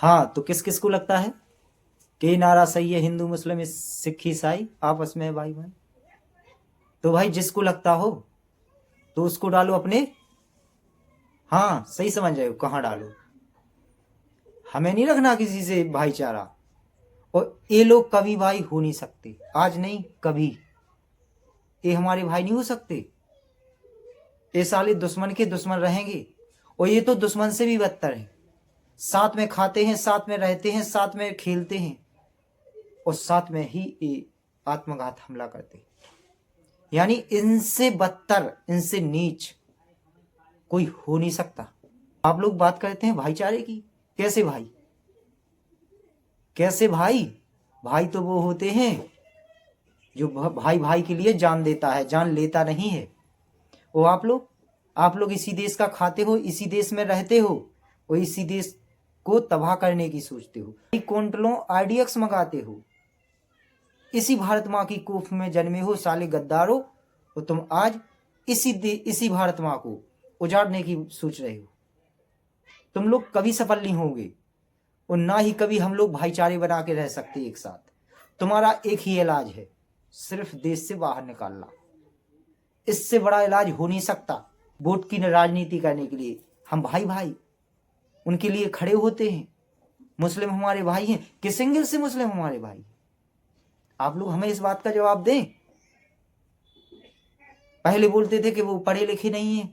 हाँ, तो किस किस को लगता है कि ये नारा सही है, हिंदू मुस्लिम सिख ईसाई आपस में भाई भाई? तो भाई जिसको लगता हो तो उसको डालो अपने, हाँ सही समझ रहे हो, कहाँ डालो। हमें नहीं रखना किसी से भाईचारा, और ये लोग कभी भाई हो नहीं सकते, आज नहीं कभी। ये हमारे भाई नहीं हो सकते, ये साले दुश्मन के दुश्मन रहेंगे। और ये तो दुश्मन से भी बदतर है, साथ में खाते हैं, साथ में रहते हैं, साथ में खेलते हैं, और साथ में ही ये आत्मघात हमला करते हैं। यानी इनसे बदतर, इनसे नीच कोई हो नहीं सकता। आप लोग बात करते हैं भाईचारे की, कैसे भाई, कैसे भाई? भाई तो वो होते हैं जो भाई भाई के लिए जान देता है, जान लेता नहीं है। वो आप लोग इसी देश का खाते हो, इसी देश में रहते हो, और इसी देश को तबाह करने की सोचते हो। क्विंटलों आईडीएक्स मंगाते हो, इसी भारत माँ की कोख में जन्मे हो साले गद्दारो, और तुम आज इसी भारत माँ को उजाड़ने की सोच रहे हो। तुम लोग कभी सफल नहीं होंगे, और ना ही कभी हम लोग भाईचारे बना के रह सकते एक साथ। तुम्हारा एक ही इलाज है, सिर्फ देश से बाहर निकालना। इससे बड़ा इलाज हो नहीं सकता। वोट की राजनीति करने के लिए हम भाई भाई उनके लिए खड़े होते हैं। मुस्लिम हमारे भाई हैं, किस एंगल से मुस्लिम हमारे भाई? आप लोग हमें इस बात का जवाब दें। पहले बोलते थे कि वो पढ़े लिखे नहीं है,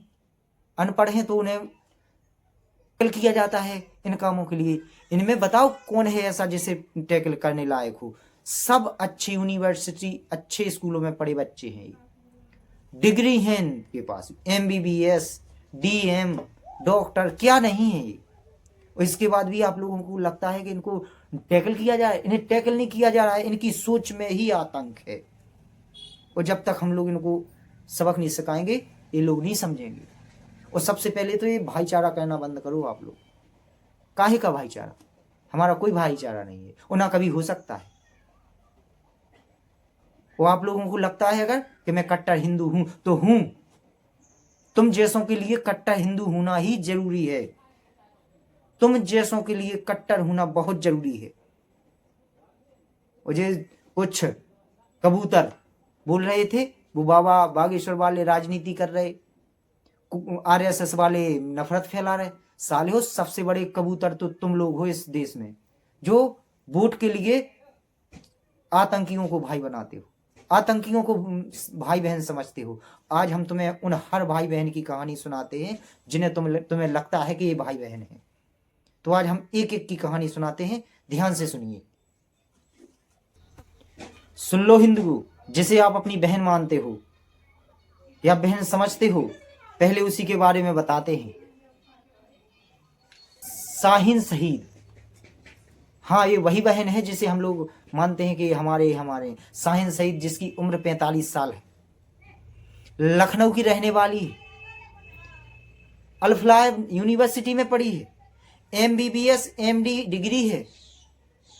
अनपढ़ हैं, तो उन्हें टैकल किया जाता है इन कामों के लिए। इनमें बताओ कौन है ऐसा जिसे टैकल करने लायक हो? सब अच्छी यूनिवर्सिटी, अच्छे स्कूलों में पढ़े बच्चे हैं, डिग्री है इनके पास, MBBS, DM, डॉक्टर, क्या नहीं है ये। और इसके बाद भी आप लोगों को लगता है कि इनको टैकल किया जाए। इन्हें टैकल नहीं किया जा रहा है, इनकी सोच में ही आतंक है। और जब तक हम लोग इनको सबक नहीं सिखाएंगे, ये लोग नहीं समझेंगे। और सबसे पहले तो ये भाईचारा करना बंद करो आप लोग। काहे का भाईचारा? हमारा कोई भाईचारा नहीं है, और ना कभी हो सकता है। वो आप लोगों को लगता है अगर कि मैं कट्टर हिंदू हूं, तो हूं। तुम जैसों के लिए कट्टर हिंदू होना ही जरूरी है। तुम जैसों के लिए कट्टर होना बहुत जरूरी है। और ये कुछ कबूतर बोल रहे थे, वो बाबा बागेश्वर वाले राजनीति कर रहे, RSS वाले नफरत फैला रहे। साले हो, सबसे बड़े कबूतर तो तुम लोग हो इस देश में, जो वोट के लिए आतंकियों को भाई बनाते हो, आतंकियों को भाई बहन समझते हो। आज हम तुम्हें उन हर भाई बहन की कहानी सुनाते हैं जिन्हें तुम्हें लगता है कि ये भाई बहन है। तो आज हम एक एक की कहानी सुनाते हैं, ध्यान से सुनिए। सुन लो हिंदू, जिसे आप अपनी बहन मानते हो या बहन समझते हो, पहले उसी के बारे में बताते हैं। शाहीन शहीद, हाँ ये वही बहन है जिसे हम लोग मानते हैं कि हमारे शाहीन शहीद, जिसकी उम्र 45 साल है, लखनऊ की रहने वाली है, अल्फ्लाह यूनिवर्सिटी में पढ़ी है, MBBS MD डिग्री है,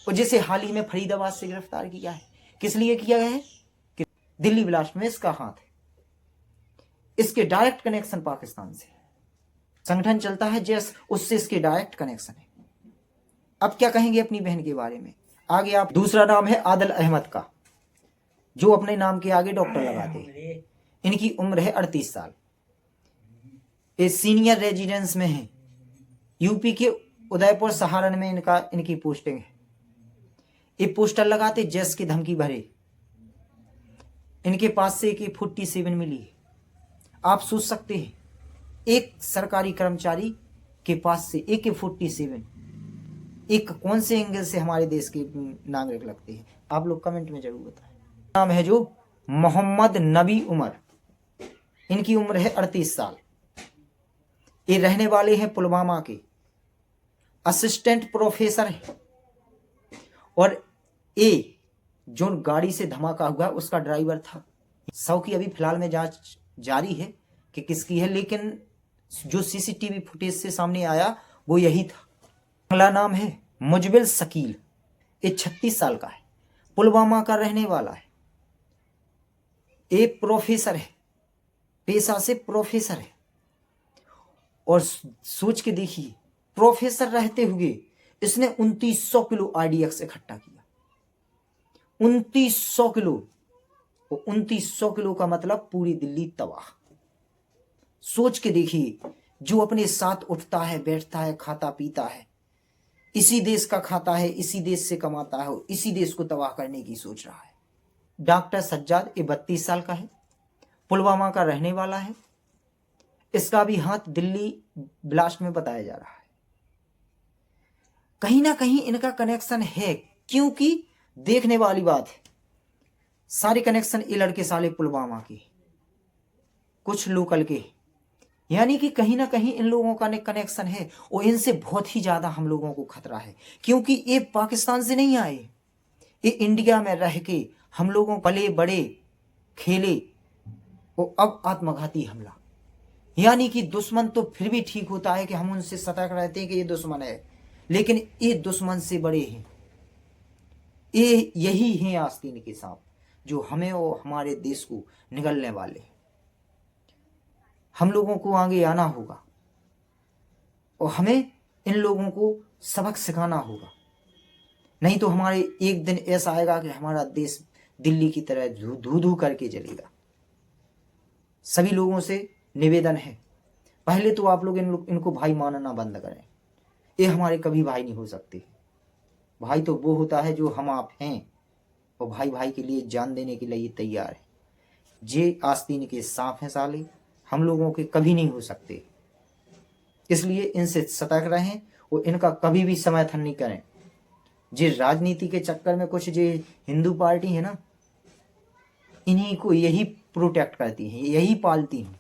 और जिसे हाल ही में फरीदाबाद से गिरफ्तार किया है। किस लिए किया गया है? कि दिल्ली ब्लास्ट में इसका हाथ है। इसके डायरेक्ट कनेक्शन पाकिस्तान से, संगठन चलता है जैस, उससे इसके डायरेक्ट कनेक्शन है। अब क्या कहेंगे अपनी बहन के बारे में आगे आप? दूसरा नाम है आदिल अहमद का, जो अपने नाम के आगे डॉक्टर लगाते हैं। इनकी उम्र है 38 साल। ये सीनियर रेजिडेंस में है, यूपी के उदयपुर सहारन में इनकी पोस्टिंग है। ये पोस्टर लगाते जैस की धमकी भरे। इनके पास से AK-47 मिली है। आप सोच सकते हैं, एक सरकारी कर्मचारी के पास से AK-47, एक कौन से एंगल से हमारे देश के नागरिक लगते हैं? आप लोग कमेंट में जरूर बताएं। नाम है जो मोहम्मद नबी उमर, इनकी उम्र है 38 साल। ये रहने वाले हैं पुलवामा के, असिस्टेंट प्रोफेसर है। और ये जो गाड़ी से धमाका हुआ उसका ड्राइवर था। 100 की अभी फिलहाल में जांच जारी है कि किसकी है, लेकिन जो CCTV फुटेज से सामने आया वो यही था। अगला नाम है मुजबिल शकील, ये 36 साल का है, पुलवामा का रहने वाला है। एक प्रोफेसर है, पेशा से प्रोफेसर है। और सोच के देखिए, प्रोफेसर रहते हुए इसने 2900 किलो आरडीएक्स इकट्ठा किया। 2900 किलो। 2900 किलो का मतलब पूरी दिल्ली तबाह। सोच के देखिए, जो अपने साथ उठता है, बैठता है, खाता पीता है, इसी देश का खाता है, इसी देश से कमाता है, इसी देश को तबाह करने की सोच रहा है। डॉक्टर सज्जाद, ये 32 साल का है, पुलवामा का रहने वाला है। इसका भी हाथ दिल्ली ब्लास्ट में बताया जा रहा है। कहीं ना कहीं इनका कनेक्शन है, क्योंकि देखने वाली बात है, सारे कनेक्शन ये लड़के साले पुलवामा के, कुछ लोकल के, यानी कि कहीं ना कहीं इन लोगों का कनेक्शन है। और इनसे बहुत ही ज्यादा हम लोगों को खतरा है, क्योंकि ये पाकिस्तान से नहीं आए, ये इंडिया में रह के हम लोगों पले बड़े खेले, और अब आत्मघाती हमला। यानी कि दुश्मन तो फिर भी ठीक होता है कि हम उनसे सतर्क रहते हैं कि ये दुश्मन है, लेकिन ये दुश्मन से बड़े हैं। ये यही हैं आस्तीन के सांप, जो हमें और हमारे देश को निगलने वाले हैं। हम लोगों को आगे आना होगा और हमें इन लोगों को सबक सिखाना होगा, नहीं तो हमारे एक दिन ऐसा आएगा कि हमारा देश दिल्ली की तरह धू धू करके जलेगा। सभी लोगों से निवेदन है, पहले तो आप लोग इनको भाई मानना बंद करें। ये हमारे कभी भाई नहीं हो सकते। भाई तो वो होता है जो हम आप हैं, और भाई भाई के लिए जान देने के लिए तैयार है। जे आस्तीन के सांप हैं साले, हम लोगों के कभी नहीं हो सकते। इसलिए इनसे सतर्क रहें और इनका कभी भी समर्थन नहीं करें। जे राजनीति के चक्कर में कुछ जे हिंदू पार्टी है ना, इन्हीं को यही प्रोटेक्ट करती हैं, यही पालती हैं।